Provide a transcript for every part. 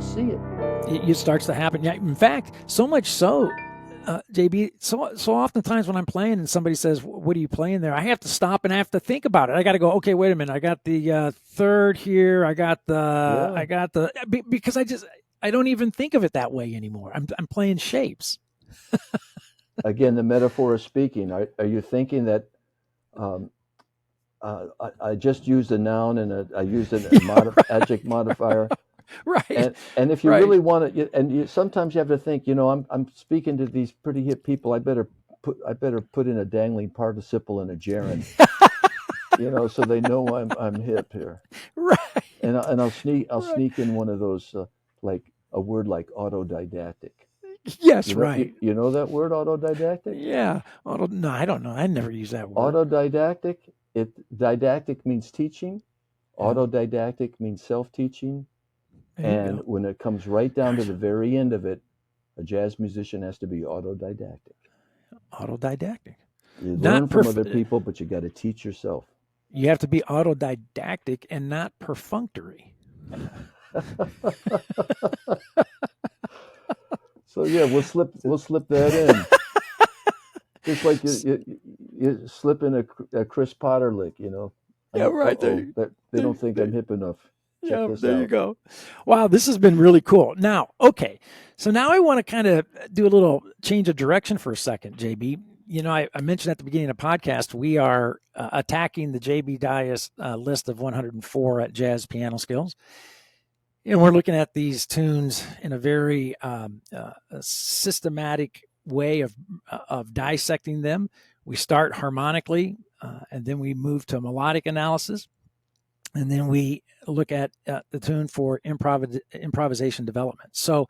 people see it. It starts to happen. Yeah, in fact, so much so, JB, so oftentimes when I'm playing and somebody says, "What are you playing there?" I have to stop and I have to think about it. I got to go, okay, wait a minute. I got the third here. Because I don't even think of it that way anymore. I'm playing shapes. Again, the metaphor of speaking. Are you thinking that I just used a noun and I used an adjective modifier? Right. And if you Right. really want to, sometimes you have to think, I'm speaking to these pretty hip people. I better put in a dangling participle and a gerund, so they know I'm hip here. Right. And I'll sneak Right. sneak in one of those like a word like autodidactic. Yes, right. You know that word, autodidactic? Yeah. No, I don't know. I never use that word. Autodidactic. Didactic means teaching. Yeah. Autodidactic means self-teaching. And when it comes right down to the very end of it, a jazz musician has to be autodidactic. Autodidactic. You learn from other people, but you got to teach yourself. You have to be autodidactic and not perfunctory. So yeah, we'll slip that in. Just like you slip in a Chris Potter lick, Yeah, right. They don't think I'm hip enough. Check this there out. You go. Wow, this has been really cool. Now, okay, so now I want to kind of do a little change of direction for a second, JB. I mentioned at the beginning of the podcast, we are attacking the JB Dyas list of 104 at jazz piano skills. And we're looking at these tunes in a very systematic way of dissecting them. We start harmonically, and then we move to melodic analysis, and then we look at the tune for improvisation development. So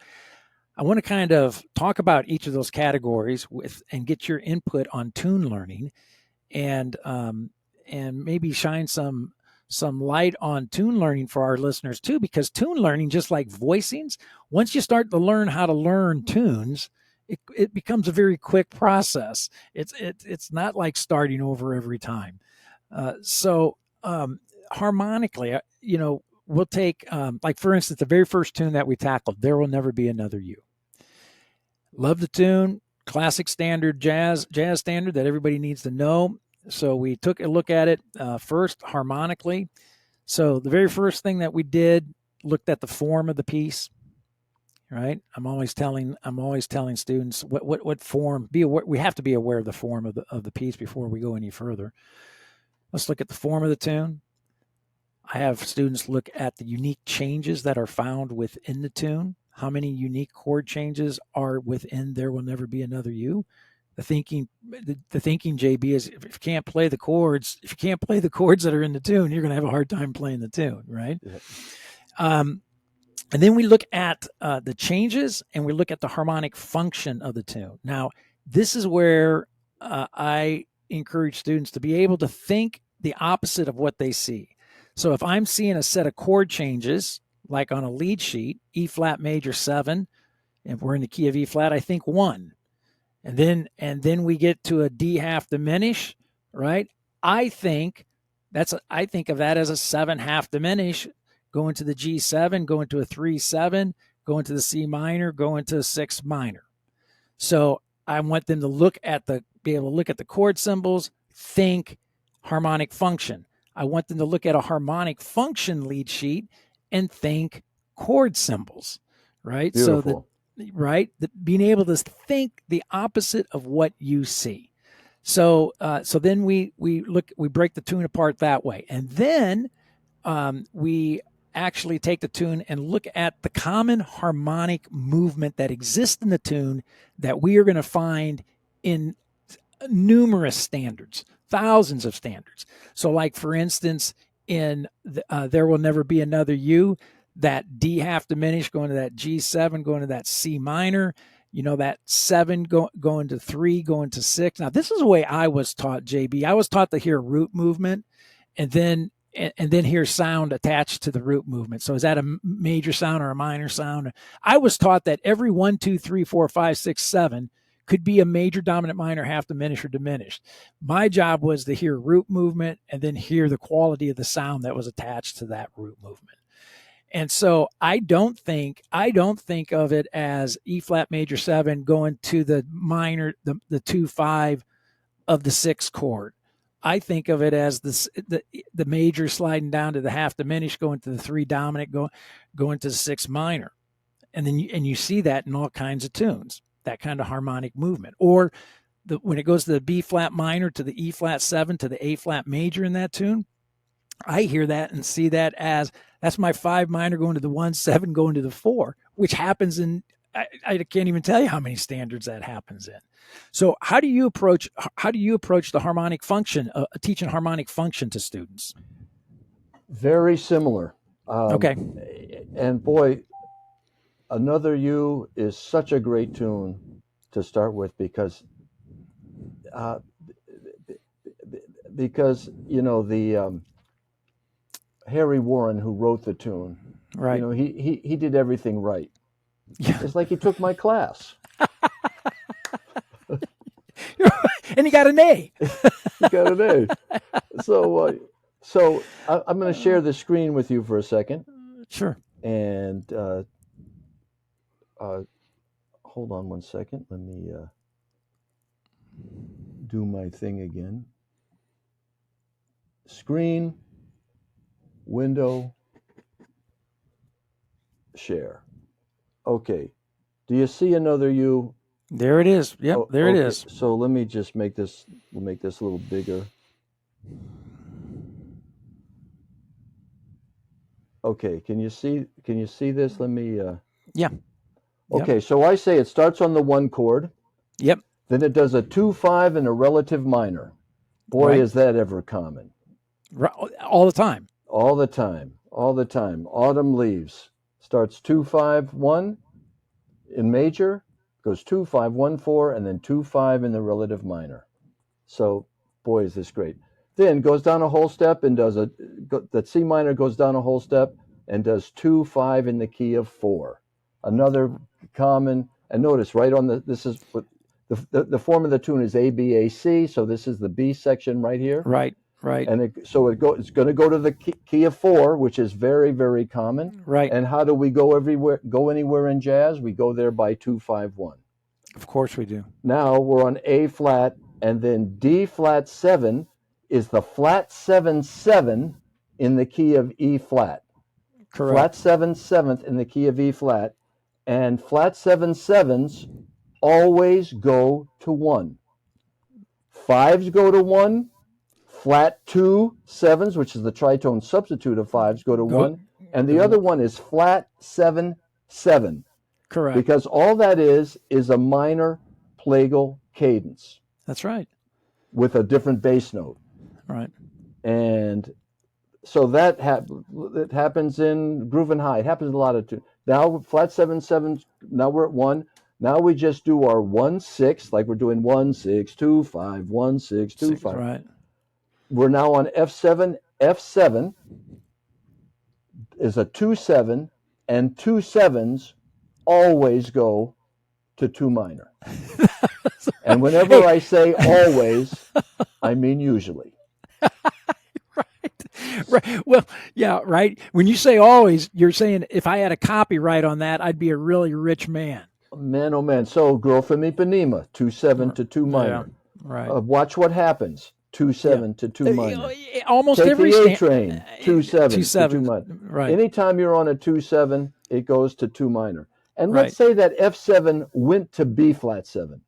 I want to kind of talk about each of those categories and get your input on tune learning, and maybe shine some light on tune learning for our listeners too, because tune learning, just like voicings, once you start to learn how to learn tunes, it becomes a very quick process. It's not like starting over every time. Harmonically, we'll take, like for instance, the very first tune that we tackled, "There Will Never Be Another You." Love the tune, classic standard jazz standard that everybody needs to know. So we took a look at it first harmonically. So the very first thing that we did, looked at the form of the piece. Right. I'm always telling students what form. We have to be aware of the form of the piece before we go any further. Let's look at the form of the tune. I have students look at the unique changes that are found within the tune. How many unique chord changes are within "There Will Never Be Another You"? The thinking, JB, is if you can't play the chords that are in the tune, you're going to have a hard time playing the tune, right? Yeah. And then we look at the changes, and we look at the harmonic function of the tune. Now, this is where I encourage students to be able to think the opposite of what they see. So if I'm seeing a set of chord changes, like on a lead sheet, E flat major 7, if we're in the key of E flat, I think 1. And then we get to a D half diminish, right? I think of that as a 7 half diminish, going to the G7, going to a 3/7, going to the C minor, going to a 6 minor. So I want them to be able to look at the chord symbols, think harmonic function. I want them to look at a harmonic function lead sheet and think chord symbols, right? Beautiful. Being able to think the opposite of what you see. So then we break the tune apart that way, and then we actually take the tune and look at the common harmonic movement that exists in the tune that we are going to find in numerous standards, thousands of standards. So, like for instance, in "There Will Never Be Another You," that D half diminish going to that G7, going to that C minor, that 7 going to 3, going to 6. Now, this is the way I was taught, JB. I was taught to hear root movement and then hear sound attached to the root movement. So is that a major sound or a minor sound? I was taught that every 1, 2, 3, 4, 5, 6, 7 could be a major, dominant, minor, half diminished, or diminished. My job was to hear root movement and then hear the quality of the sound that was attached to that root movement. And so I don't think of it as E flat major 7 going to the minor, the 2-5 of the 6th chord. I think of it as the major sliding down to the half diminished, going to the 3 dominant, going to the 6 minor. And then you see that in all kinds of tunes, that kind of harmonic movement. Or when it goes to the B flat minor, to the E flat 7, to the A flat major in that tune, I hear that and see that as that's my 5 minor going to the 1-7 going to the 4, which happens in, I can't even tell you how many standards that happens in. So how do you approach the harmonic function, teaching harmonic function to students? Very similar. Okay. And boy, Another You is such a great tune to start with because the Harry Warren, who wrote the tune, Right. he did everything right. Yeah. It's like he took my class. And he got an A. He got an A. So I'm going to share the screen with you for a second. Sure. And hold on one second. Let me do my thing again. Screen, window, share. Okay. Do you see Another You? There it is. Yep, there okay. it is. So let me just make this a little bigger. Okay, can you see this? Let me Yeah. Okay, so I say it starts on the 1 chord. Yep. Then it does a 2-5 and a relative minor. Boy, Right. is that ever common. All the time. All the time. Autumn Leaves starts 2-5-1 in major, goes 2-5-1-4, and then 2-5 in the relative minor. So, boy, is this great. Then goes down a whole step and does that C minor goes down a whole step and does 2-5 in the key of 4. Another common, and notice right on this is what the form of the tune is A-B-A-C, so this is the B section right here. Right. And it's going to go to the key of 4, which is very, very common. Right. And how do we go anywhere in jazz? We go there by 2-5-1. Of course we do. Now we're on A flat, and then D flat 7 is the flat 7/7 in the key of E flat. Correct. Flat 7/7 in the key of E flat, and flat 7/7s always go to 1. 5s go to 1. Flat 2/7s, which is the tritone substitute of 5s, go to 1. And the other one is flat 7/7. Correct. Because all that is a minor plagal cadence. That's right. With a different bass note. Right. And so it happens in Groove and High. It happens in a lot of tunes. Now flat 7/7s, now we're at 1. Now we just do our 1/6, like we're doing 1-6-2-5, 1-6-2-5. Right. We're now on F7. F7 is a 2-7, and 2-7s always go to 2 minor. And whenever I say always, I mean usually. Right. Well, yeah, right. When you say always, you're saying if I had a copyright on that, I'd be a really rich man. Man, oh man. So Girl from Ipanema, 2-7 to 2 minor. Yeah, right. Watch What Happens, 2-7 to 2 minor. Almost Take every the A Train, 2-7 to 2 2/7. minor. Right. Anytime you're on a 2-7, it goes to 2 minor. And let's Right. say that F7 went to B flat 7.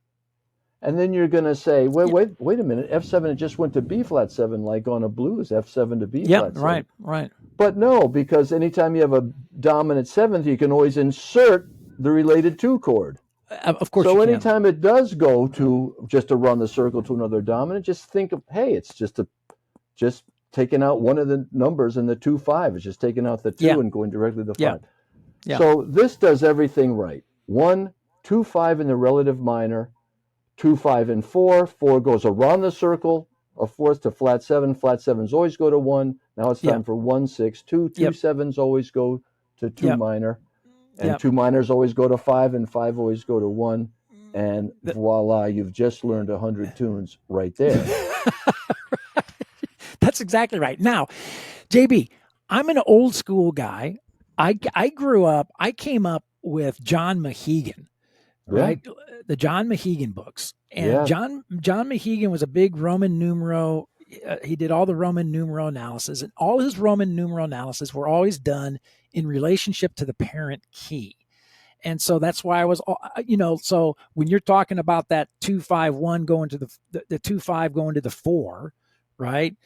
And then you're going to say, wait a minute, F7 it just went to B flat 7 like on a blues, F7 to B flat 7. Right. But no, because anytime you have a dominant 7th, you can always insert the related 2 chord. Of course. So you anytime it does go to just to run the circle to another dominant, just think of, hey, it's just taking out one of the numbers in the 2-5. It's just taking out the 2 and going directly to 5. Yeah. So this does everything right. 1, 2-5 in the relative minor, 2-5 and 4. 4 goes around the circle of 4th to flat 7. Flat 7s always go to 1. Now it's time for 1-6. 2 7s always go to 2 minor. And 2 minors always go to 5, and 5 always go to 1. And voila, you've just learned 100 tunes right there. That's exactly right. Now, JB, I'm an old school guy. I grew up, I came up with John Mahegan, Yeah. right? The John Mahegan books. And Yeah. John Mahegan was a big Roman numeral. He did all the Roman numeral analysis, and all his Roman numeral analysis were always done in relationship to the parent key. And so that's why I was, so when you're talking about that 2-5-1 going to the 2-5 going to the 4, right?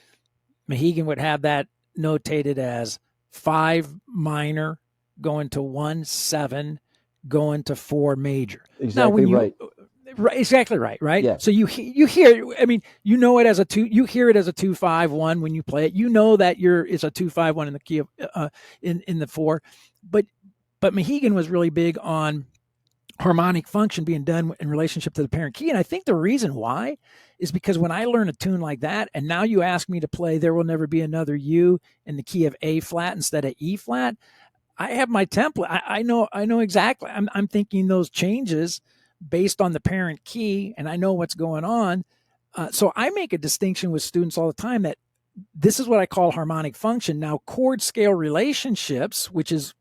Mahegan would have that notated as 5 minor going to 1-7 going to 4 major. Now, Exactly when you right. Right, exactly right, right. Yeah. So you hear, I mean, you know it as a 2. You hear it as a 2-5-1 when you play it. You know that it's a 2-5-1 in the key of in the 4, but Mahegan was really big on harmonic function being done in relationship to the parent key. And I think the reason why is because when I learn a tune like that, and now you ask me to play There Will Never Be Another You in the key of A flat instead of E flat, I have my template. I know exactly. I'm thinking those changes based on the parent key, and I know what's going on. So I make a distinction with students all the time that this is what I call harmonic function. Now, chord scale relationships, which is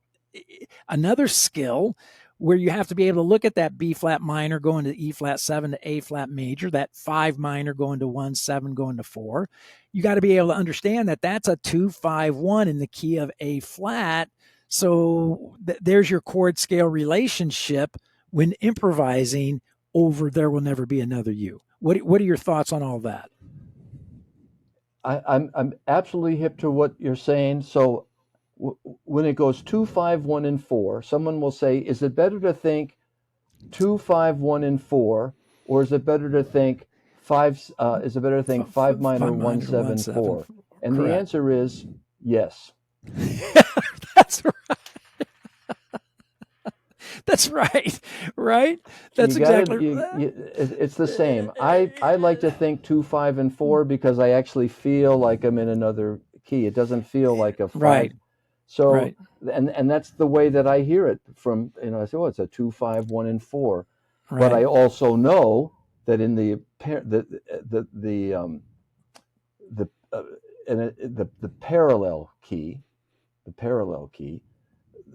another skill where you have to be able to look at that B flat minor going to E flat 7 to A flat major, that 5 minor going to 1-7 going to 4. You got to be able to understand that that's a 2-5-1 in the key of A flat. So there's your chord scale relationship when improvising over There Will Never Be Another You. What are your thoughts on all that? I'm absolutely hip to what you're saying. So when it goes 2-5-1 and 4, someone will say, is it better to think 2-5-1 and 4, or is it better to think is it better to think 5 minor 5 minor 1-7 1-7. 4? And the Correct. answer is yes. That's right. That's right. Right. That's You got exactly to. It's the same. I like to think 2-5 and 4 because I actually feel like I'm in another key. It doesn't feel like a 5. right. So Right. and that's the way that I hear it from. I say, oh, it's a 2-5-1 and 4. But Right. I also know that in the the parallel key,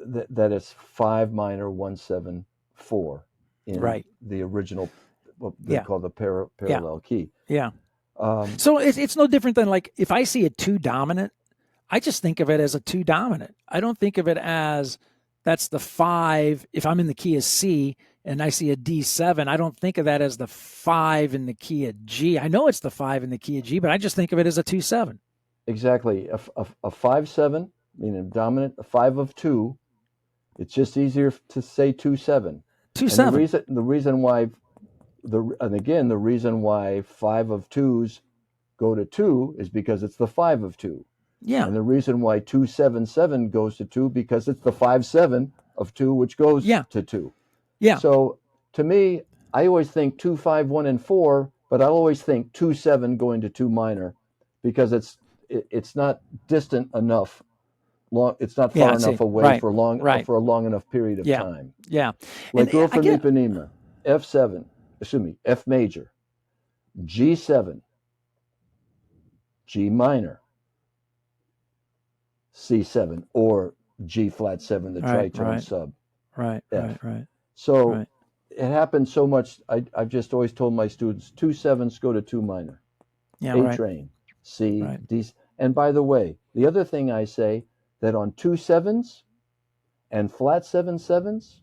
that is 5 minor 1-7 4 in Right. the original, what they Yeah. call the Yeah. parallel key. Yeah. Um, So it's no different than like if I see a 2 dominant, I just think of it as a 2 dominant. I don't think of it as that's the 5. If I'm in the key of C and I see a D7, I don't think of that as the 5 in the key of G. I know it's the 5 in the key of G, but I just think of it as a 2-7. exactly. A 5-7, meaning dominant, a 5 of 2. It's just easier to say 2-7. And 2-7. the reason why the reason why 5 of 2s go to 2 is because it's the 5 of 2. Yeah. And the reason why 2-7-7 goes to 2 because it's the 5-7 of 2 which goes Yeah. to 2. Yeah. So to me, I always think 2-5-1 and 4, but I always think 2-7 going to 2 minor because it's not distant enough. It's not Yeah. far I see. enough away Right. for Right. a long enough period of Yeah. time. Yeah. Like And Girl I from get Ipanema, F major, G7, G minor, C7, or G flat 7, the right. tritone Right. sub Right. Right. F. Right. So Right. it happens so much. I've just always told my students 2-7s go to 2 minor, Yeah. A Right. train, C, Right. D. And by the way, the other thing I say that on 2-7s and flat 7-7s,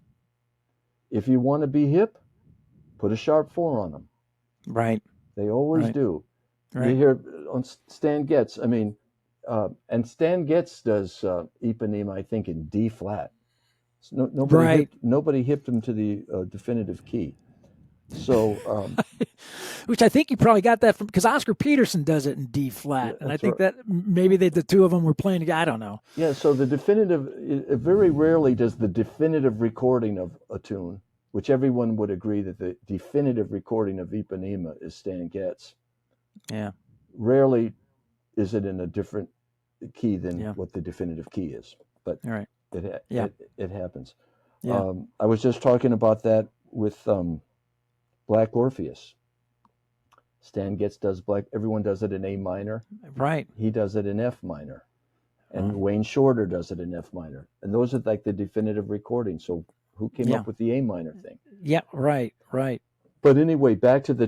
if you want to be hip, put a sharp 4 on them. Right. They always Right. do. You Right. hear on Stan Getz, and Stan Getz does Ipanema, I think, in D flat. Right. Nobody hipped him to the definitive key. So Which I think you probably got that from because Oscar Peterson does it in D flat, and I that's think right. that maybe the two of them were playing together. I don't know. Yeah. So the definitive, very rarely does the definitive recording of a tune, which everyone would agree that the definitive recording of Ipanema is Stan Getz. Yeah. Rarely is it in a different key than Yeah. what the definitive key is, but All right. it Yeah. it happens. Yeah. I was just talking about that with Black Orpheus. Stan Getz does Black. Everyone does it in A minor. Right. He does it in F minor. and Wayne Shorter does it in F minor, and those are like the definitive recordings. So who came Yeah. up with the A minor thing? Yeah. Right. Right. But anyway, back to the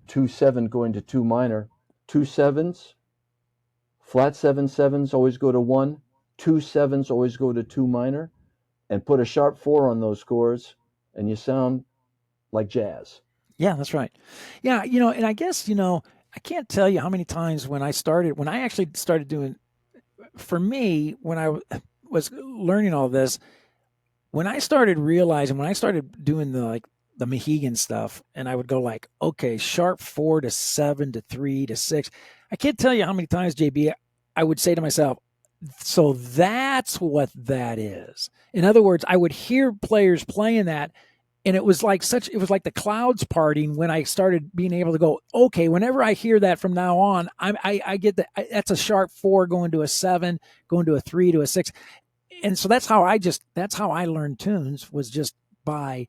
2-7 going to 2 minor, 2-7s, flat 7-7s always go to 1, 2-7s always go to 2 minor, and put a sharp 4 on those chords, and you sound like jazz. Yeah, that's right. Yeah, and I guess, I can't tell you how many times when I actually started doing, for me, when I was learning all this, when I started doing the Mohegan stuff, and I would go like, okay, sharp 4 to 7 to 3 to 6. I can't tell you how many times, JB, I would say to myself, so that's what that is. In other words, I would hear players playing that, and it was like the clouds parting when I started being able to go, okay, whenever I hear that from now on, I get that that's a sharp 4 going to a 7, going to a 3 to a 6. And so that's how I learned tunes, was just by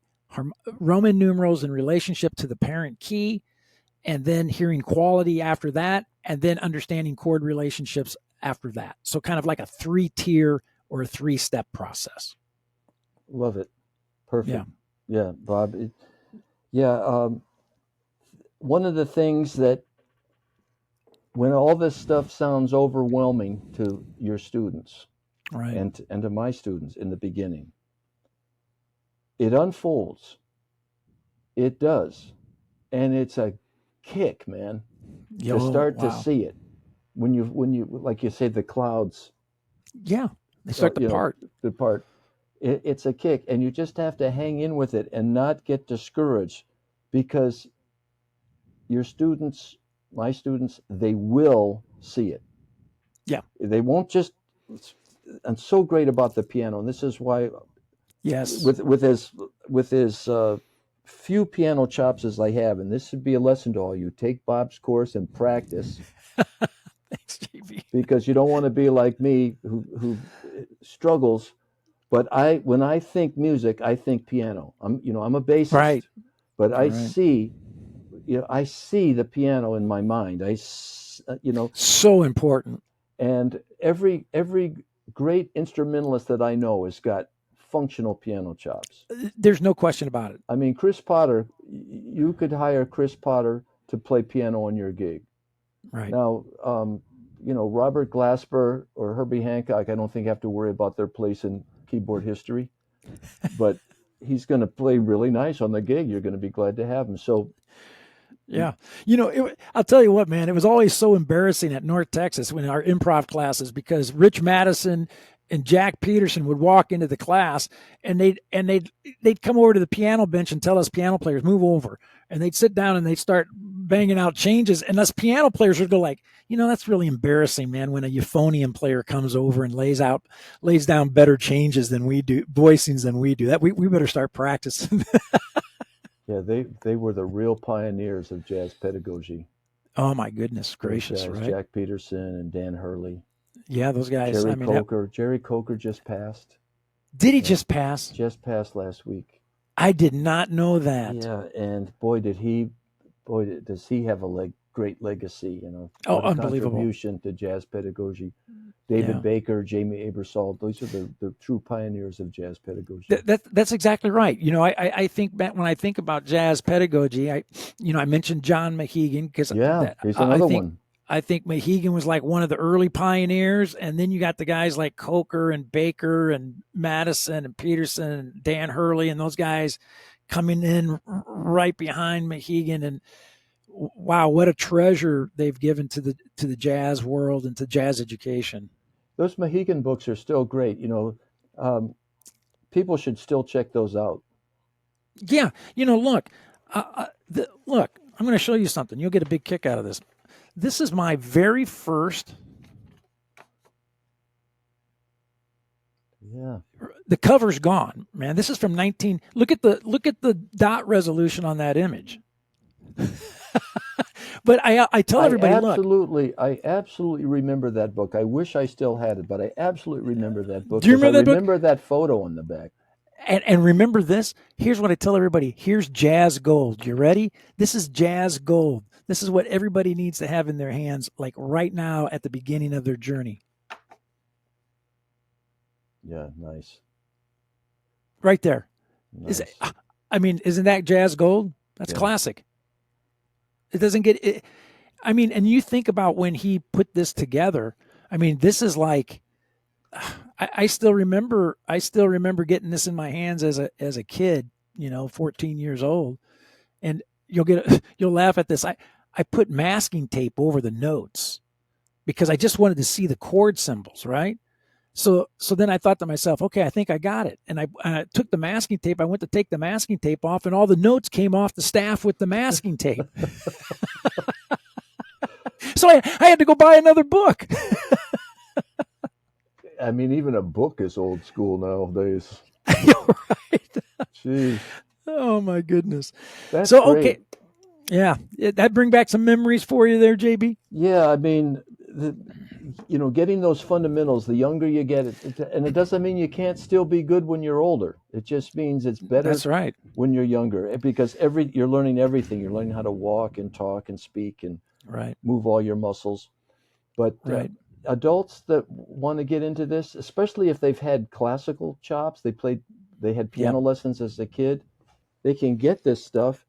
Roman numerals in relationship to the parent key, and then hearing quality after that, and then understanding chord relationships after that. So kind of like a 3-tier or a 3-step process. Love it. Perfect. Yeah, Bob. One of the things that, when all this stuff sounds overwhelming to your students, right, and to my students in the beginning, it unfolds. It does, and it's a kick, man, to start to see it. When you like you say, the clouds. Yeah, they start to part. The part. It's a kick, and you just have to hang in with it and not get discouraged, because your students, my students, they will see it. Yeah, they won't just. I'm so great about the piano, and this is why. Yes. With as few piano chops as I have, and this should be a lesson to all you: take Bob's course and practice. Thanks, JB. Because you don't want to be like me, who struggles. But when I think music, I think piano. I'm a bassist, right, but I see the piano in my mind. so important. And every great instrumentalist that I know has got functional piano chops. There's no question about it. I mean, Chris Potter, you could hire Chris Potter to play piano on your gig. Right. Now, Robert Glasper or Herbie Hancock, I don't think have to worry about their place in keyboard history, but he's going to play really nice on the gig. You're going to be glad to have him. So, yeah, I'll tell you what, man, it was always so embarrassing at North Texas when our improv classes, because Rich Madison and Jack Peterson would walk into the class, and they'd come over to the piano bench and tell us piano players, move over, and they'd sit down and they'd start banging out changes, and us piano players would go like, that's really embarrassing, man, when a euphonium player comes over and lays down better changes than we do, voicings than we do. That we better start practicing. Yeah, they were the real pioneers of jazz pedagogy. Oh my goodness gracious, guys, right? Jack Peterson and Dan Hurley. Yeah, those guys. Jerry Coker just passed. Did he just pass? Just passed last week. I did not know that. Yeah, and boy, does he have a great legacy, Oh, unbelievable. Contribution to jazz pedagogy. David Baker, Jamey Aebersold, those are the true pioneers of jazz pedagogy. That's exactly right. I think when I think about jazz pedagogy, I mentioned John Mohegan, because he's another one. I think Mohegan was like one of the early pioneers, and then you got the guys like Coker and Baker and Madison and Peterson and Dan Hurley and those guys coming in right behind Mohegan, and wow, what a treasure they've given to the jazz world and to jazz education. Those Mohegan books are still great. People should still check those out. Yeah, look, I'm going to show you something. You'll get a big kick out of this. This is my very first. Yeah. The cover's gone, man. This is from 19. Look at the dot resolution on that image. But I tell everybody, I absolutely remember that book. I wish I still had it, but I absolutely remember that book. Do you remember that book? I remember that photo on the back. And remember this. Here's what I tell everybody. Here's jazz gold. You ready? This is jazz gold. This is what everybody needs to have in their hands, like right now at the beginning of their journey. Yeah, nice. Right there. Nice. Isn't that jazz gold? That's classic. It doesn't get it. And you think about when he put this together. This is like, I still remember getting this in my hands as a kid, 14 years old, and you'll laugh at this. I put masking tape over the notes because I just wanted to see the chord symbols, right? So then I thought to myself, okay, I think I got it. And I took the masking tape. I went to take the masking tape off, and all the notes came off the staff with the masking tape. So I had to go buy another book. Even a book is old school nowadays. Right. Jeez. Oh my goodness. That's so great. Okay. Yeah, that bring back some memories for you there, JB. Yeah, getting those fundamentals, the younger you get, and it doesn't mean you can't still be good when you're older. It just means it's better. That's right. When you're younger, because you're learning everything. You're learning how to walk and talk and speak and move all your muscles. But adults that want to get into this, especially if they've had classical chops, they had piano lessons as a kid, they can get this stuff.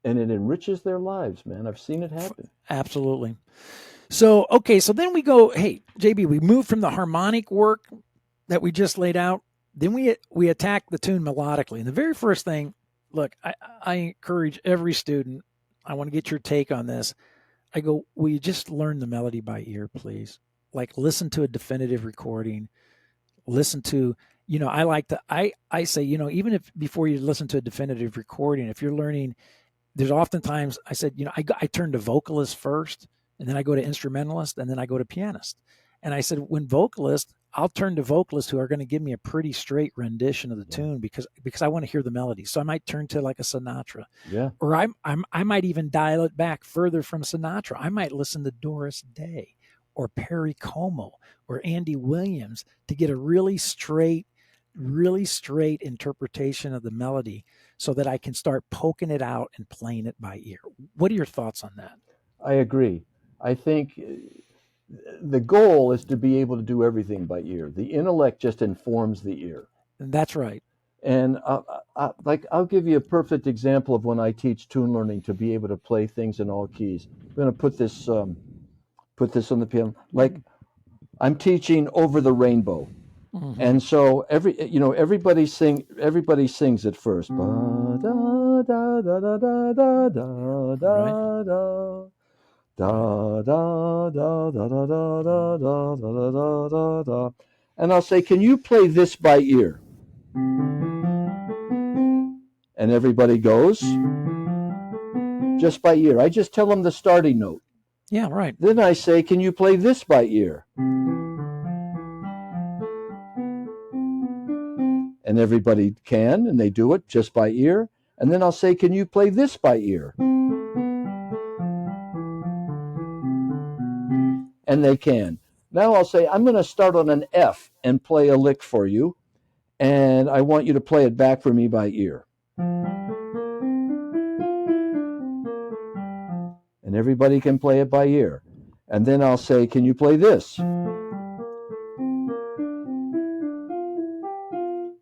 And it enriches their lives, man. I've seen it happen. Absolutely. So then we go, hey, JB, we move from the harmonic work that we just laid out. Then we attack the tune melodically. And the very first thing, look, I encourage every student, I want to get your take on this. I go, will you just learn the melody by ear, please? Like, listen to a definitive recording. Listen to, I say, even if before you listen to a definitive recording, if you're learning, there's oftentimes I said, I turn to vocalist first, and then I go to instrumentalist, and then I go to pianist. And I said, when vocalist, I'll turn to vocalists who are going to give me a pretty straight rendition of the tune because I want to hear the melody. So I might turn to like a Sinatra, or I might even dial it back further from Sinatra. I might listen to Doris Day or Perry Como or Andy Williams to get a really straight interpretation of the melody, so that I can start poking it out and playing it by ear. What are your thoughts on that? I agree. I think the goal is to be able to do everything by ear. The intellect just informs the ear. That's right. And I'll give you a perfect example of when I teach tune learning to be able to play things in all keys. I'm going to put this on the piano. Like, I'm teaching Over the Rainbow. Mm-hmm. And so everybody sings it first. Ba, da, da, da, da, da, da, da, da, da. Da, da, da, da, da, da, da, da, da, da, da, da. And I'll say, can you play this by ear? And everybody goes just by ear. I just tell them the starting note. Yeah, right. Then I say, can you play this by ear? And everybody can, and they do it just by ear. And then I'll say, can you play this by ear? And they can. Now I'll say, I'm going to start on an F and play a lick for you, and I want you to play it back for me by ear. And everybody can play it by ear. And then I'll say, can you play this?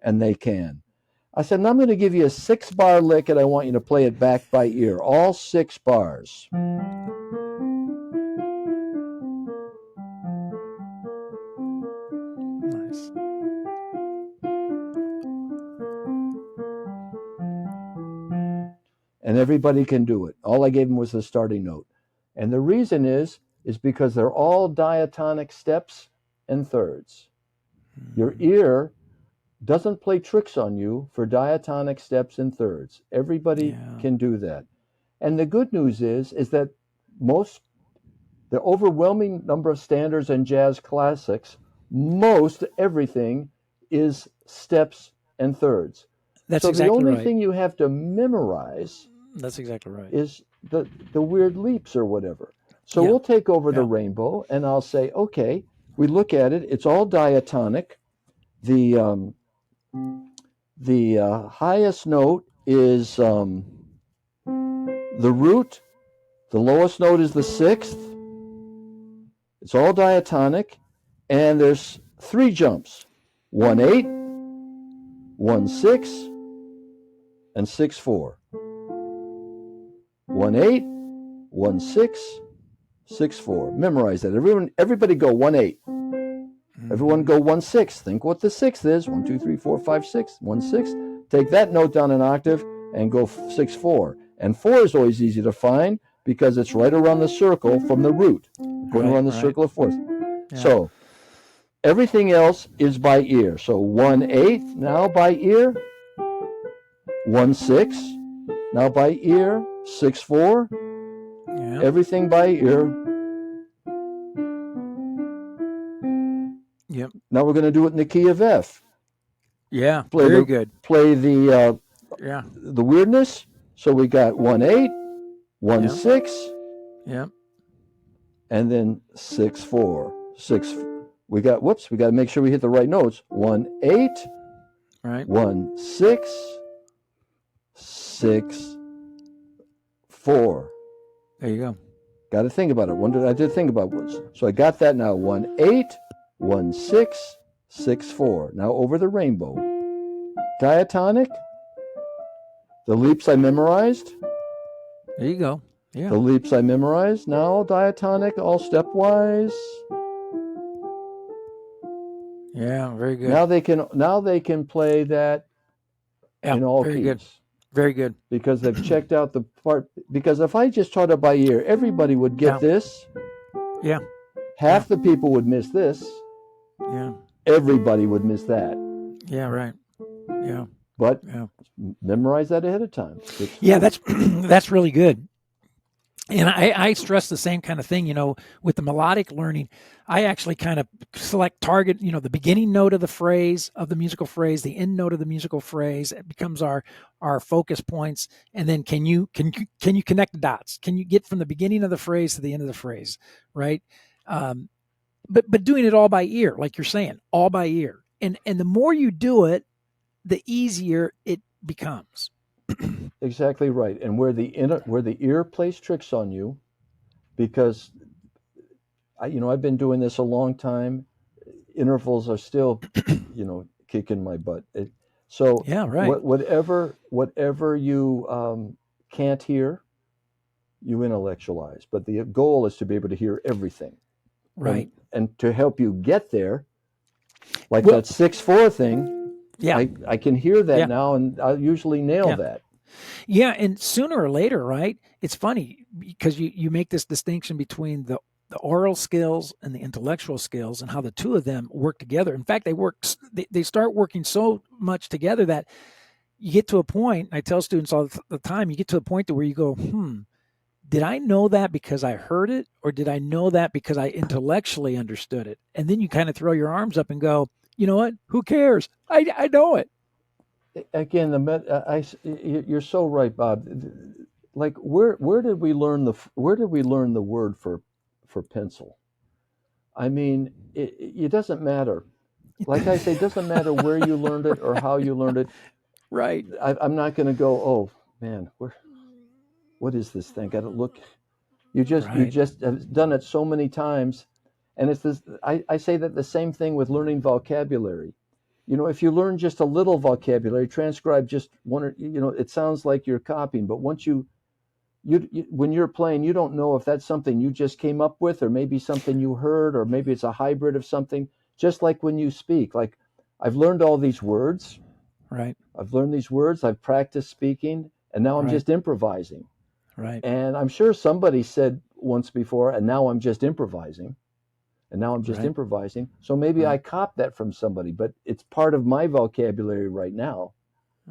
And they can. I said, and I'm going to give you a 6-bar lick, and I want you to play it back by ear, all 6 bars. Nice. And everybody can do it. All I gave them was the starting note. And the reason is because they're all diatonic steps and thirds. Your ear doesn't play tricks on you for diatonic steps and thirds. Everybody can do that. And the good news is that the overwhelming number of standards and jazz classics, most everything is steps and thirds. That's so exactly the only right. thing you have to memorize That's exactly right. is the weird leaps or whatever. So we'll take Over the Rainbow, and I'll say, okay, we look at it. It's all diatonic. The highest note is the root. The lowest note is the 6th. It's all diatonic, and there's 3 jumps. 1-8, 1-6, and 6-4. 1-8, 1-6, 6-4. Memorize that. Everybody go 1-8. Everyone go 1-6. Think what the sixth is. 1, 2, 3, 4, 5, 6. 1-6. Take that note down an octave and go 6-4. And 4 is always easy to find because it's right around the circle from the root. Going around the circle of fourths. Yeah. So everything else is by ear. So 1-8 now by ear. 1-6 now by ear. 6-4. Yeah. Everything by ear. Yep. Now we're going to do it in the key of F. Yeah. Very good. Play the weirdness. So we got 1-8, 1-6. Yep. And then 6-4. 6. We got to make sure we hit the right notes. 1-8. Right. 1-6. 6-4. There you go. Got to think about it. I did think about words. So I got that now. 1-8, 1-6, 6-4. Now over the rainbow. Diatonic. The leaps I memorized. There you go. Yeah. The leaps I memorized. Now diatonic, all stepwise. Yeah, very good. Now they can play that in all keys. Good. Very good. Because they've checked out the part. Because if I just taught it by ear, everybody would get this. Yeah. Half the people would miss this. Yeah. Everybody would miss that. Yeah, right. Yeah. But memorize that ahead of time. That's really good. And I stress the same kind of thing, with the melodic learning. I actually kind of target, the beginning note of the phrase, of the musical phrase, the end note of the musical phrase. It becomes our focus points. And then can you connect the dots? Can you get from the beginning of the phrase to the end of the phrase, right? But doing it all by ear, like you're saying, all by ear. And the more you do it, the easier it becomes. Exactly right. And where the ear plays tricks on you, because I've been doing this a long time. Intervals are still, kicking my butt. Yeah, right. Whatever you can't hear, you intellectualize. But the goal is to be able to hear everything. Right. And to help you get there, that 6-4 thing. Yeah, I can hear that now, and I usually nail that. Yeah, and sooner or later, right? It's funny because you make this distinction between the oral skills and the intellectual skills, and how the two of them work together. In fact, they start working so much together that you get to a point. I tell students all the time, you get to a point to where you go, did I know that because I heard it, or did I know that because I intellectually understood it? And then you kind of throw your arms up and go, you know what? Who cares? I know it. Again, you're so right, Bob. Like where did we learn the word for pencil? I mean, it doesn't matter. Like I say, it doesn't matter where you learned it or how you learned it. Right. I'm not going to go, oh man, what is this thing? Got to look. You just have done it so many times. And it's this. I say that the same thing with learning vocabulary. If you learn just a little vocabulary, transcribe just one, or it sounds like you're copying. But once you when you're playing, you don't know if that's something you just came up with, or maybe something you heard, or maybe it's a hybrid of something. Just like when you speak, like I've learned all these words. Right. I've learned these words. I've practiced speaking, and now I'm just improvising. Right. And I'm sure somebody said once before, and now I'm just improvising. And now I'm just improvising. So maybe I copped that from somebody, but it's part of my vocabulary right now.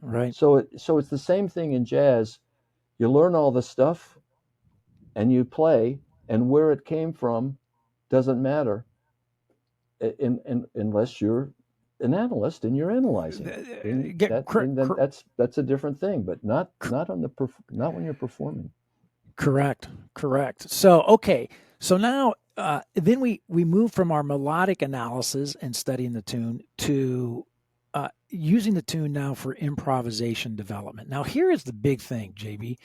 Right. So it's the same thing in jazz. You learn all the stuff and you play, and where it came from doesn't matter unless you're an analyst and you're analyzing. That's a different thing, but not when you're performing. Correct. So, okay. So now, then we move from our melodic analysis and studying the tune to using the tune now for improvisation development. Now, here is the big thing, JB.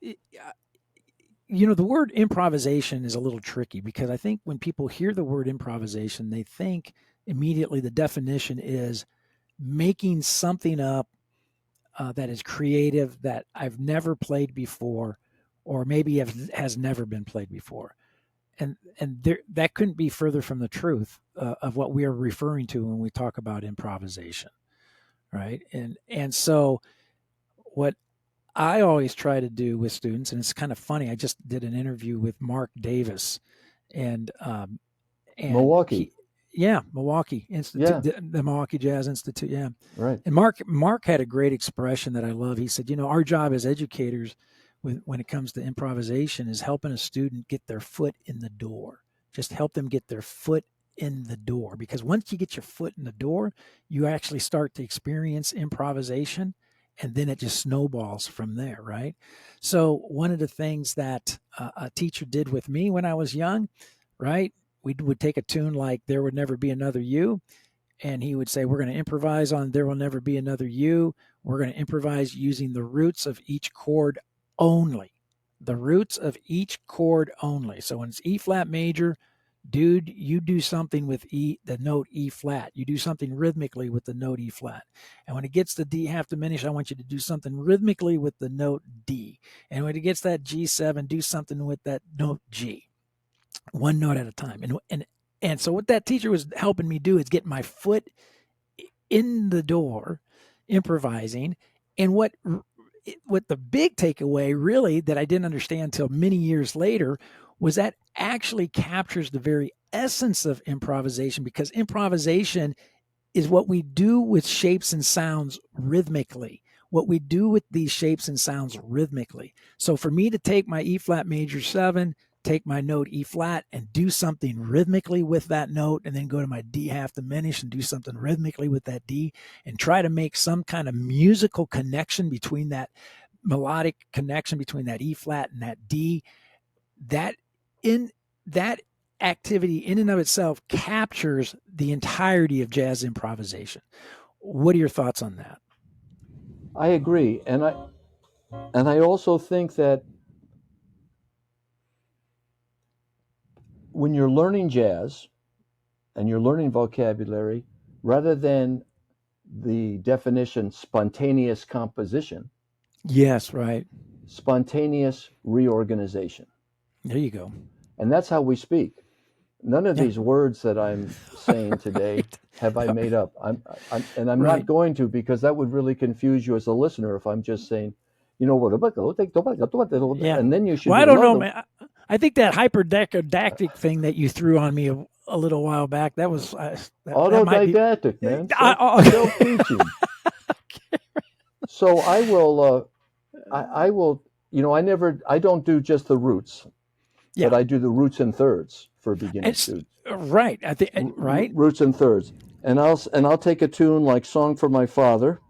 The word improvisation is a little tricky because I think when people hear the word improvisation, they think immediately the definition is making something up that is creative, that I've never played before, or maybe has never been played before. And that couldn't be further from the truth of what we are referring to when we talk about improvisation, right? And so what I always try to do with students, and it's kind of funny, I just did an interview with Mark Davis, and Milwaukee. Milwaukee Institute, the Milwaukee Jazz Institute, right. And Mark had a great expression that I love. He said, our job as educators, when it comes to improvisation, is helping a student get their foot in the door. Just help them get their foot in the door, because once you get your foot in the door, you actually start to experience improvisation, and then it just snowballs from there, right? So one of the things that a teacher did with me when I was young, right, we would take a tune like There Would Never Be Another You, and he would say, we're going to improvise on There Will Never Be Another You. We're going to improvise using the roots of each chord only. The roots of each chord only. So when it's E flat major, dude, you do something with the note E flat. You do something rhythmically with the note E flat. And when it gets to D half diminished, I want you to do something rhythmically with the note D. And when it gets that G7, do something with that note G. One note at a time. And so what that teacher was helping me do is get my foot in the door, improvising. And what the big takeaway really that I didn't understand until many years later was that actually captures the very essence of improvisation, because improvisation is what we do with shapes and sounds rhythmically. What we do with these shapes and sounds rhythmically. So for me to take my E flat major 7, take my note E flat and do something rhythmically with that note, and then go to my D half diminished and do something rhythmically with that D, and try to make some kind of musical connection between that, melodic connection between that E flat and that D, that activity in and of itself captures the entirety of jazz improvisation. What are your thoughts on that? I agree. And I also think that when you're learning jazz and you're learning vocabulary, rather than the definition spontaneous composition. Yes, right. Spontaneous reorganization. There you go. And that's how we speak. None of these words that I'm saying today right. have I made up. I'm not going to, because that would really confuse you as a listener if I'm just saying, and then you should. Well, I don't know, man. I think that hyperdactic thing that you threw on me a little while back, that was autodidactic, man. Self-teaching. Okay. So I will. I will. I don't do just the roots, but I do the roots and thirds for beginning students. Right. I think right. Roots and thirds, and I'll take a tune like "Song for My Father,"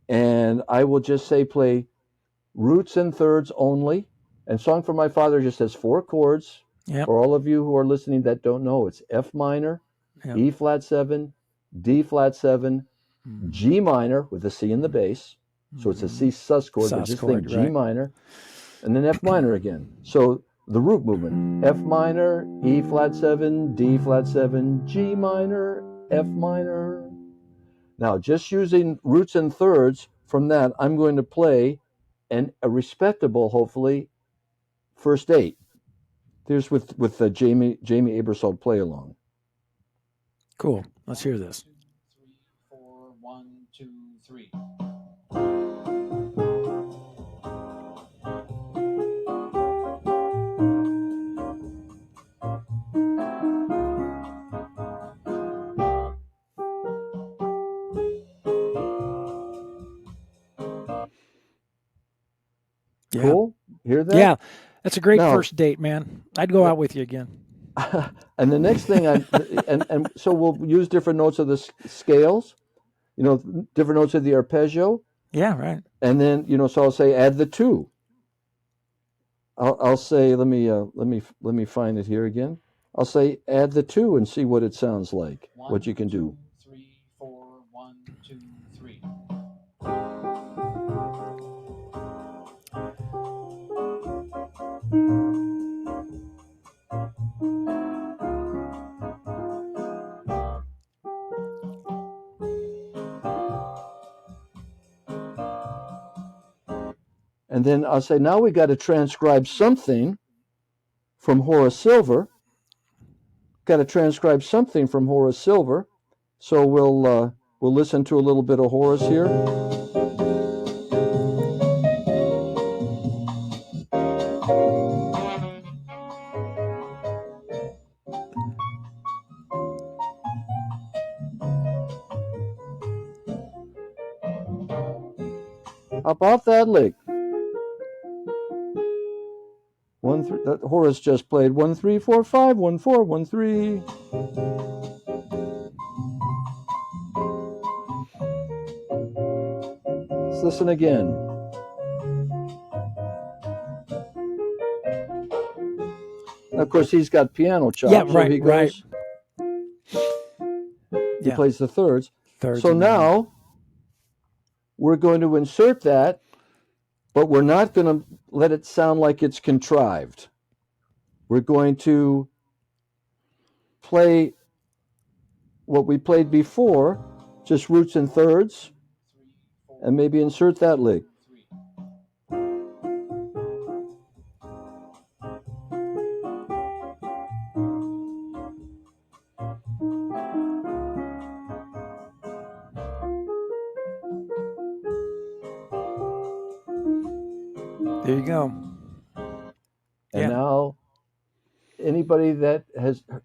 and I will just say play roots and thirds only. And "Song for My Father" just has 4 chords. Yep. For all of you who are listening that don't know, it's F minor, E flat 7, D flat 7, G minor with a C in the bass. So it's a C sus chord, but just think G minor, and then F minor again. So the root movement: F minor, E flat 7, D flat 7, G minor, F minor. Now, just using roots and thirds from that, I'm going to play a respectable, hopefully, first 8. Here's with the Jamey Aebersold play along. Cool. Let's hear this. 2, 3, 4, 1, 2, 3. Cool? Hear that? Yeah. That's a great first date, man. I'd go out with you again. And the next thing, and so we'll use different notes of the scales, different notes of the arpeggio. Yeah, right. And then, so I'll say add the 2. I'll say, let me find it here again. I'll say add the 2 and see what it sounds like. 1, what you can 2, do. 3, 4, 1, 2, 3. And then I'll say, now we got to transcribe something from Horace Silver. Got to transcribe something from Horace Silver. So we'll listen to a little bit of Horace here. How about that lick? 1 3. That Horace just played 1 3 4 5 1 4 1 3. Let's listen again. Of course, he's got piano chops, Yeah, right, so he right. goes. He plays the thirds. Thirds So in the minor. now we're going to insert that, but we're not going to let it sound like it's contrived. We're going to play what we played before, just roots and thirds, and maybe insert that lick. There you go. And Yeah. now anybody that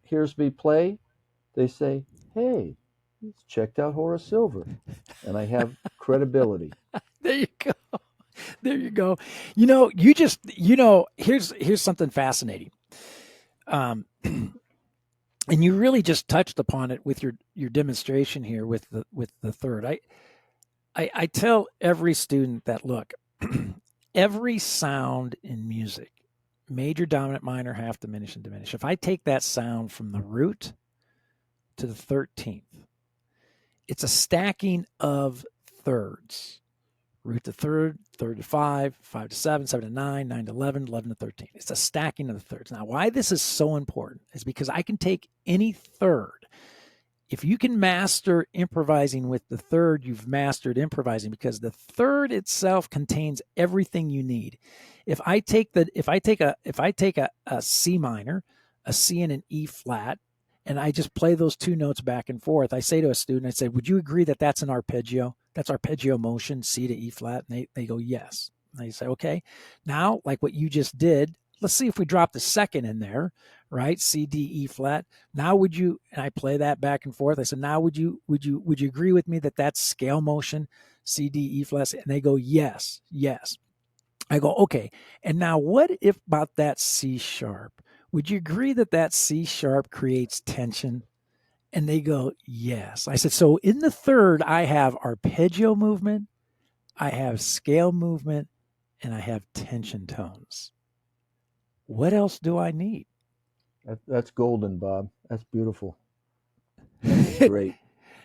hears me play, they say, hey, he's checked out Horace Silver. And I have credibility. There you go. There you go. Here's something fascinating. And you really just touched upon it with your demonstration here with the third. I tell every student that, look, every sound in music, major, dominant, minor, half, diminish, and diminish. If I take that sound from the root to the 13th, it's a stacking of thirds. Root to third, third to 5, 5 to 7, 7 to 9, 9 to 11, 11 to 13. It's a stacking of the thirds. Now, why this is so important is because I can take any third. If you can master improvising with the third, you've mastered improvising, because the third itself contains everything you need. If I take a C minor, a C and an E flat, and I just play those two notes back and forth, I say to a student, I say, would you agree that that's an arpeggio? That's arpeggio motion, C to E flat. And they go, yes. And I say, okay. Now, like what you just did, let's see if we drop the second in there, right? C, D, E flat. Now would you, and I play that back and forth. I said, now would you agree with me that that's scale motion, C, D, E flat? And they go, yes, yes. I go, okay. And now what if about that C sharp? Would you agree that that C sharp creates tension? And they go, yes. I said, so in the third, I have arpeggio movement, I have scale movement, and I have tension tones. What else do I need? That's golden, Bob. That's beautiful. That's great.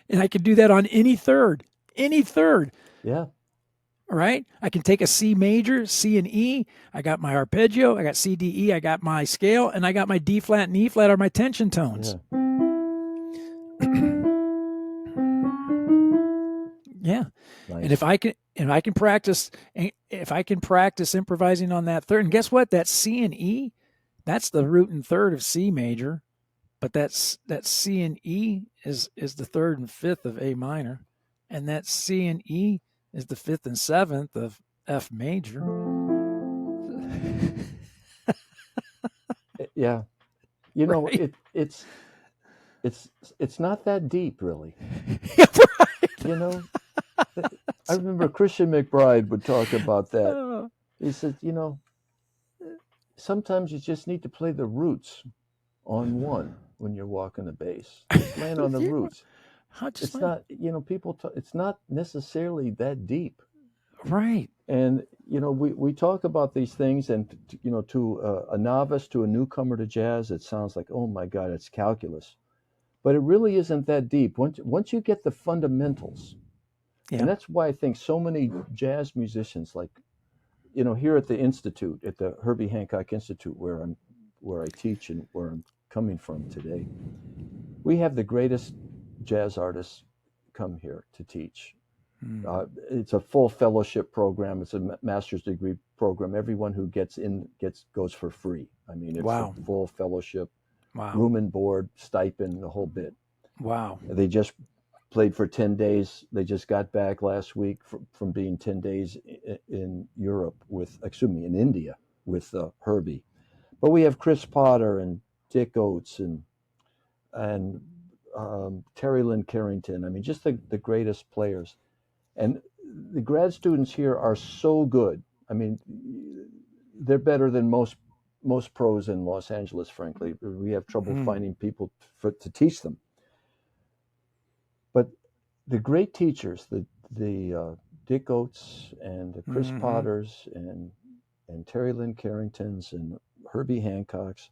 And I can do that on any third. Yeah. All right. I can take a C major, C and E. I got my arpeggio. I got C, D, E. I got my scale, and I got my D flat and E flat are my tension tones. Yeah. Nice. And if I can practice improvising on that third, and guess what? That C and E, that's the root and third of C major, but that C and E is the third and fifth of A minor, and that C and E is the fifth and seventh of F major. Yeah. You know, right? it's not that deep, really. Right. You know, I remember Christian McBride would talk about that. He said, you know, sometimes you just need to play the roots on one when you're walking the bass. Playing on the roots. It's not, you know, it's not necessarily that deep. Right. And, you know, we talk about these things, and, you know, to a novice, to a newcomer to jazz, it sounds like, oh my God, it's calculus. But it really isn't that deep. Once you get the fundamentals, and that's why I think so many jazz musicians, like, you know, here at the Institute, at the Herbie Hancock Institute, where I teach and where I'm coming from today, we have the greatest jazz artists come here to teach. It's a full fellowship program. It's a master's degree program. Everyone who gets in goes for free. I mean, it's Wow. a full fellowship, Wow. room and board, stipend, the whole bit. Wow. They just played for 10 days. They just got back last week from being 10 days in in India with Herbie. But we have Chris Potter and Dick Oates and Terry Lynn Carrington. I mean, just the greatest players. And the grad students here are so good. I mean, they're better than most pros in Los Angeles, frankly. We have trouble finding people to teach them. But the great teachers, the Dick Oates and the Chris Potters and Terry Lynn Carringtons and Herbie Hancocks,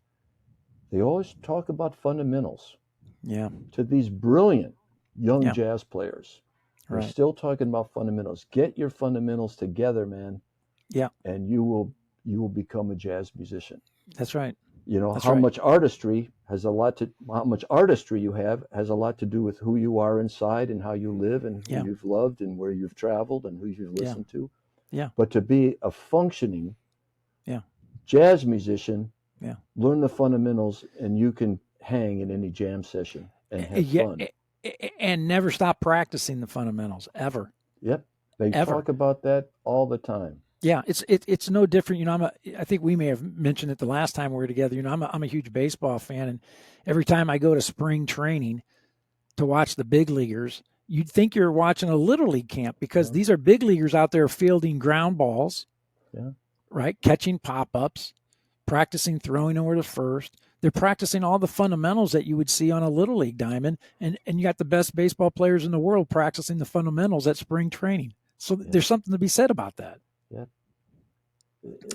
they always talk about fundamentals. Yeah. To these brilliant young jazz players. We're still talking about fundamentals. Get your fundamentals together, man. Yeah. And you will become a jazz musician. That's right. You know, That's how right. much artistry you have has a lot to do with who you are inside and how you live and who you've loved and where you've traveled and who you've listened to. Yeah. But to be a functioning jazz musician, learn the fundamentals and you can hang in any jam session and have fun. And never stop practicing the fundamentals ever. Yep. They talk about that all the time. Yeah, it's no different. You know, I think we may have mentioned it the last time we were together. You know, I'm a huge baseball fan, and every time I go to spring training to watch the big leaguers, you'd think you're watching a little league camp because these are big leaguers out there fielding ground balls, right? Catching pop-ups, practicing throwing over to first. They're practicing all the fundamentals that you would see on a little league diamond, and you got the best baseball players in the world practicing the fundamentals at spring training. So there's something to be said about that. Yeah.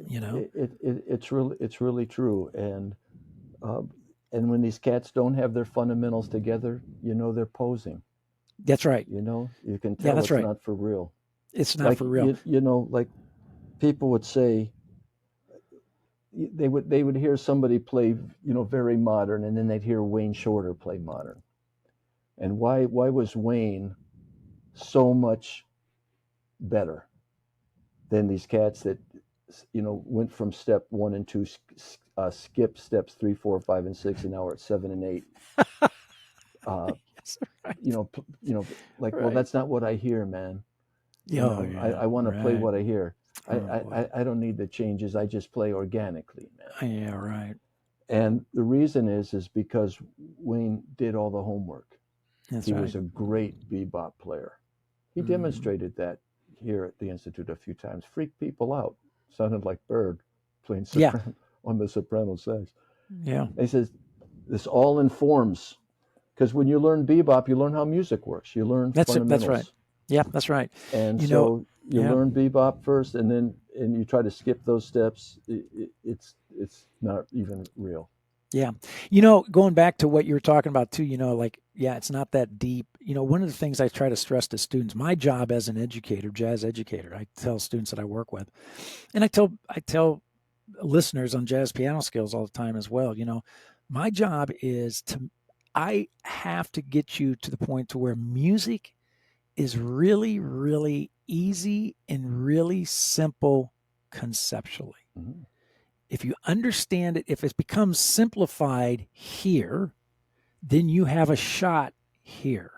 You know, it's really true. And when these cats don't have their fundamentals together, you know, they're posing. That's right. You know, you can tell it's not for real. It's not for real. You know, like people would say, they would hear somebody play, you know, very modern, and then they'd hear Wayne Shorter play modern. And why was Wayne so much better than these cats that, you know, went from step 1 and 2, skip steps 3, 4, 5, and 6, and now we're at 7 and 8. Yes, right. You know, like, well, that's not what I hear, man. I want to play what I hear. I don't need the changes. I just play organically, man. Yeah, right. And the reason is because Wayne did all the homework. He was a great bebop player. He demonstrated that here at the Institute a few times. Freaked people out. Sounded like Bird playing soprano on the soprano sax. Yeah. He says, this all informs, because when you learn bebop, you learn how music works. You learn fundamentals. That's right. Yeah, that's right. And you learn bebop first, and you try to skip those steps. It's not even real. Yeah. You know, going back to what you were talking about too, you know, like, it's not that deep. You know, one of the things I try to stress to students, my job as an educator, jazz educator, I tell students that I work with, and I tell listeners on Jazz Piano Skills all the time as well, you know, my job is I have to get you to the point to where music is really, really easy and really simple conceptually. Mm-hmm. If you understand it, if it becomes simplified here, then you have a shot here.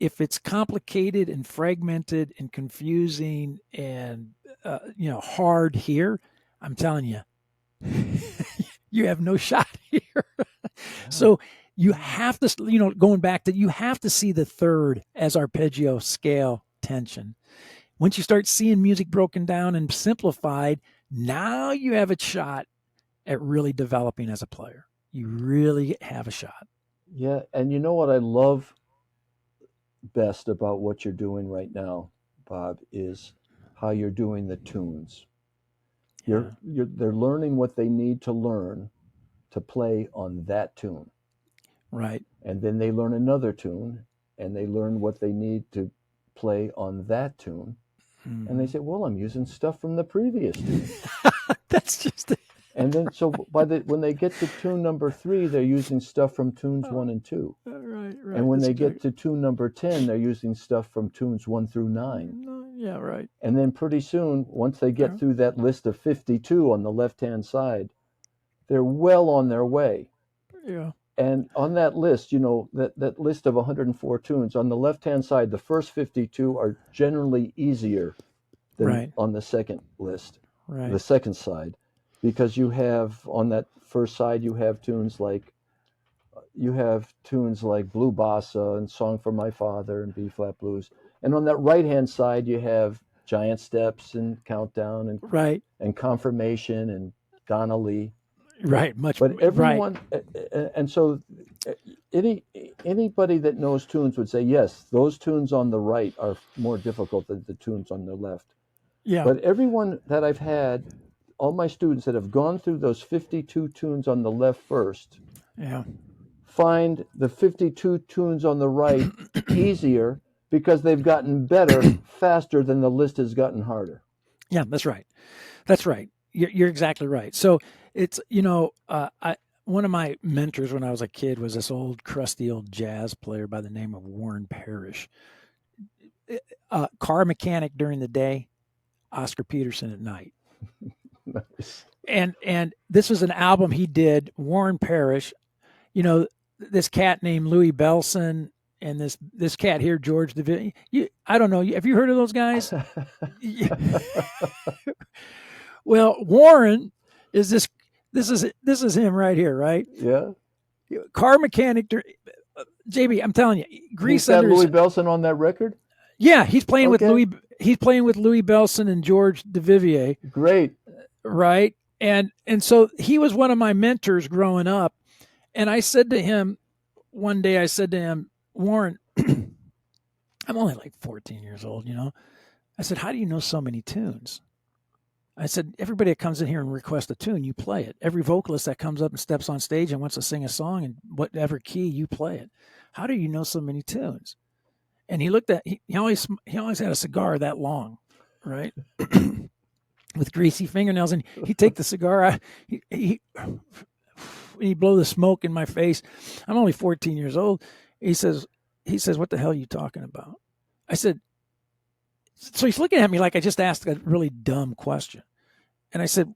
If it's complicated and fragmented and confusing and hard here, I'm telling you, you have no shot here. So you have to, going back to, you have to see the third as arpeggio scale tension. Once you start seeing music broken down and simplified, now you have a shot at really developing as a player. You really have a shot. Yeah, and you know what I love best about what you're doing right now, Bob, is how you're doing the tunes. They're learning what they need to learn to play on that tune. Right. And then they learn another tune, and they learn what they need to play on that tune. Mm-hmm. And they say, well, I'm using stuff from the previous tune. That's just it. And then, so when they get to tune number 3, they're using stuff from tunes 1 and 2. Right. Right. And when That's they get to tune number 10, they're using stuff from tunes 1 through 9. Yeah, right. And then pretty soon, once they get through that list of 52 on the left-hand side, they're well on their way. Yeah. And on that list, that list of 104 tunes, on the left-hand side, the first 52 are generally easier than on the second list, the second side, because you have, on that first side, you have tunes like Blue Bossa and Song for My Father and B-flat blues. And on that right-hand side, you have Giant Steps and Countdown and Confirmation and Donna Lee. Right, but everyone, and so anybody that knows tunes would say, yes, those tunes on the right are more difficult than the tunes on the left. Yeah. But everyone that I've had, all my students that have gone through those 52 tunes on the left first, find the 52 tunes on the right easier because they've gotten better faster than the list has gotten harder. Yeah, that's right. That's right. You're exactly right. So it's, one of my mentors when I was a kid was this crusty old jazz player by the name of Warren Parrish. Car mechanic during the day, Oscar Peterson at night. Nice. And this was an album he did, Warren Parrish, this cat named Louis Bellson and this cat here, George DeVille. I don't know. Have you heard of those guys? Well, Warren is this is him right here, right? Yeah. Car mechanic. JB, I'm telling you, Grease. He's got Louis Bellson on that record? Yeah, he's playing with Louis. He's playing with Louis Bellson and George DeVivier. Great. Right. And so he was one of my mentors growing up. And I said to him one day, Warren, I'm only like 14 years old, I said, how do you know so many tunes? I said, everybody that comes in here and requests a tune, you play it. Every vocalist that comes up and steps on stage and wants to sing a song in whatever key, you play it. How do you know so many tunes? And he looked at, he always had a cigar that long, right? With greasy fingernails, and he'd take the cigar out, he'd blow the smoke in my face. I'm only 14 years old. He says, what the hell are you talking about? I said, so he's looking at me like I just asked a really dumb question. And I said,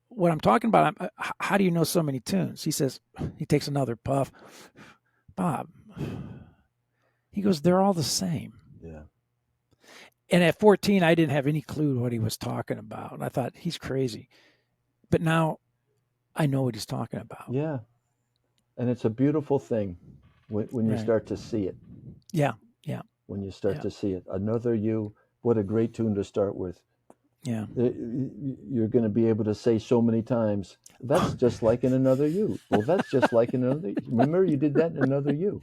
what I'm talking about, how do you know so many tunes? He says, he takes another puff. Bob, he goes, they're all the same. Yeah. And at 14, I didn't have any clue what he was talking about. And I thought, he's crazy. But now I know what he's talking about. Yeah. And it's a beautiful thing when you start to see it. Yeah. Yeah. When you start to see it. Another You, what a great tune to start with. Yeah. You're going to be able to say so many times, that's just like in Another You. Well, that's just like in Another You. Remember, you did that in Another You.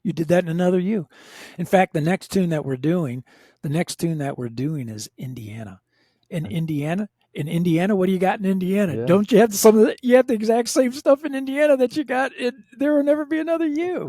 You did that in Another You. In fact, the next tune that we're doing is Indiana. In Indiana, what do you got in Indiana? Yeah. Don't you have you have the exact same stuff in Indiana that you got in There Will Never Be Another You.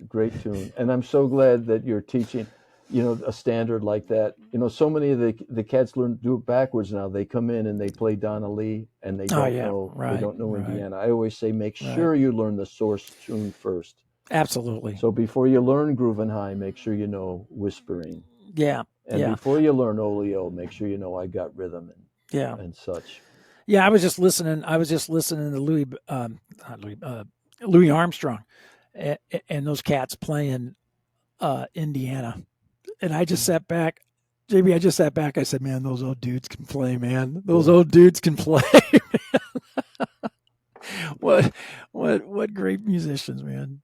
Great tune. And I'm so glad that you're teaching, a standard like that. So many of the cats do it backwards now. They come in and they play Donna Lee and they don't know Indiana. I always say, make sure you learn the source tune first. Absolutely. So before you learn Groovin' High, make sure you know Whispering. Yeah. And before you learn Oleo, make sure you know I Got Rhythm and such. Yeah, I was just listening to Louis Armstrong and those cats playing Indiana. And I just sat back. JB, I said, man, those old dudes can play, man. Those old dudes can play. What great musicians, man.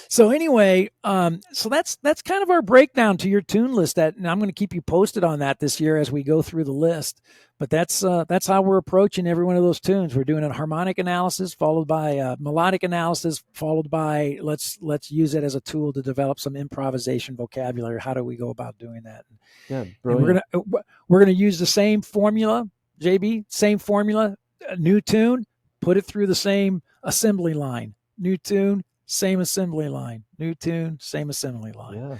So anyway, so that's kind of our breakdown to your tune list. And I'm going to keep you posted on that this year as we go through the list. But that's how we're approaching every one of those tunes. We're doing a harmonic analysis, followed by melodic analysis, followed by let's use it as a tool to develop some improvisation vocabulary. How do we go about doing that? Yeah, brilliant. And we're gonna use the same formula, JB, same formula, a new tune, put it through the same assembly line. New tune, same assembly line. New tune, same assembly line. Yeah.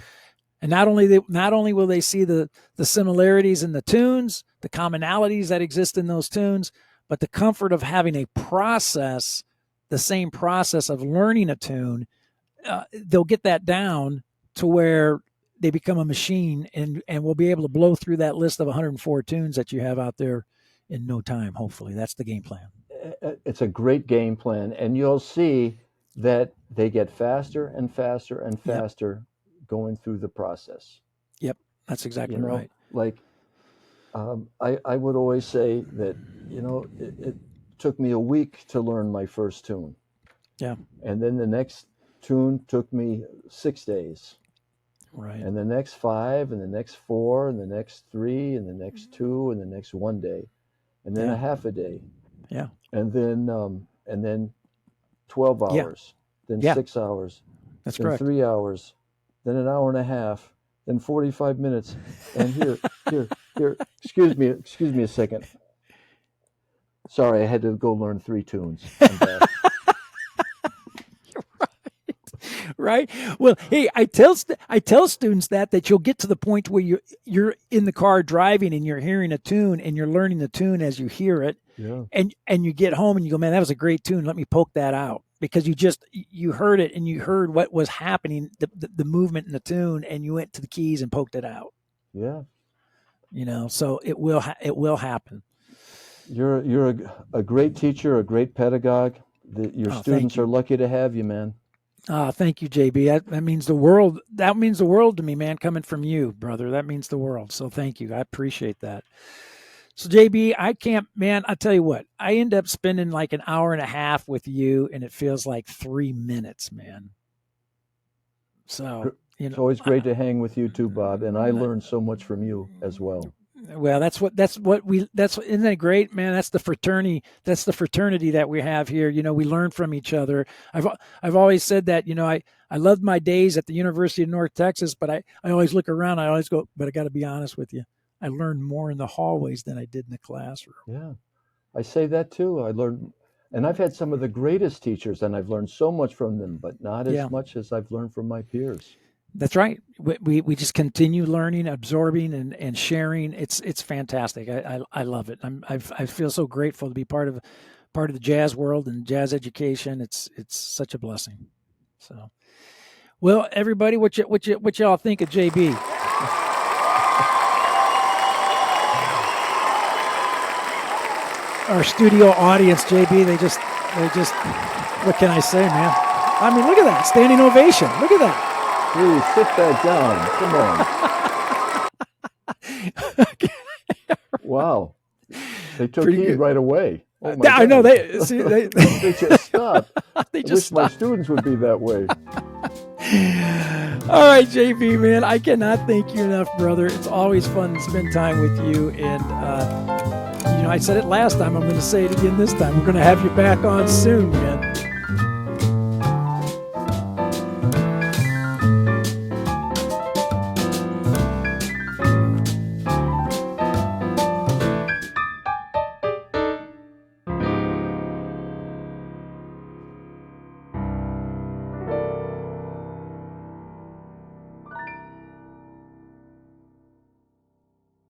And not only will they see the similarities in the tunes, the commonalities that exist in those tunes, but the comfort of having a process, the same process of learning a tune, they'll get that down to where they become a machine, and we'll be able to blow through that list of 104 tunes that you have out there in no time. Hopefully, that's the game plan. It's a great game plan, and you'll see that they get faster and faster and faster going through the process. Yep, that's exactly right. Like I would always say that, it took me a week to learn my first tune. Yeah. And then the next tune took me 6 days. Right. And the next 5, and the next 4, and the next 3, and the next 2, and the next 1 day, and then a half a day. Yeah. And then 12 hours, then 6 hours, that's then correct. 3 hours, then an hour and a half, then 45 minutes. And here, excuse me a second. Sorry, I had to go learn 3 tunes. I'm back. Right. Well, hey, I tell students that you'll get to the point where you're in the car driving and you're hearing a tune and you're learning the tune as you hear it. Yeah. And you get home and you go, man, that was a great tune. Let me poke that out, because you heard it and you heard what was happening, the movement in the tune, and you went to the keys and poked it out. Yeah. So it will happen. You're a great teacher, a great pedagogue. Your students are lucky to have you, man. Thank you, JB. That means the world. That means the world to me, man, coming from you, brother. That means the world. So thank you. I appreciate that. So JB, I tell you what, I end up spending like an hour and a half with you, and it feels like 3 minutes, man. So, it's always great to hang with you too, Bob. And I learned so much from you as well. Well, isn't it great, man? That's the fraternity. That's the fraternity that we have here. We learn from each other. I've always said that, I loved my days at the University of North Texas, but I always look around. I always go, but I got to be honest with you. I learned more in the hallways than I did in the classroom. Yeah, I say that too. I learned, and I've had some of the greatest teachers, and I've learned so much from them, but not as much as I've learned from my peers. That's right. We just continue learning, absorbing, and sharing. It's fantastic. I love it. I feel so grateful to be part of the jazz world and jazz education. It's such a blessing. So, well, everybody, what y'all think of JB? Our studio audience, JB, they just, what can I say, man? I mean, look at that, standing ovation. Look at that. Please sit that down. Come on. Wow. They took heed right away. Oh my I know God. they just stopped. I wish my students would be that way. All right, JB, man, I cannot thank you enough, brother. It's always fun to spend time with you. And, I said it last time. I'm going to say it again this time. We're going to have you back on soon, man.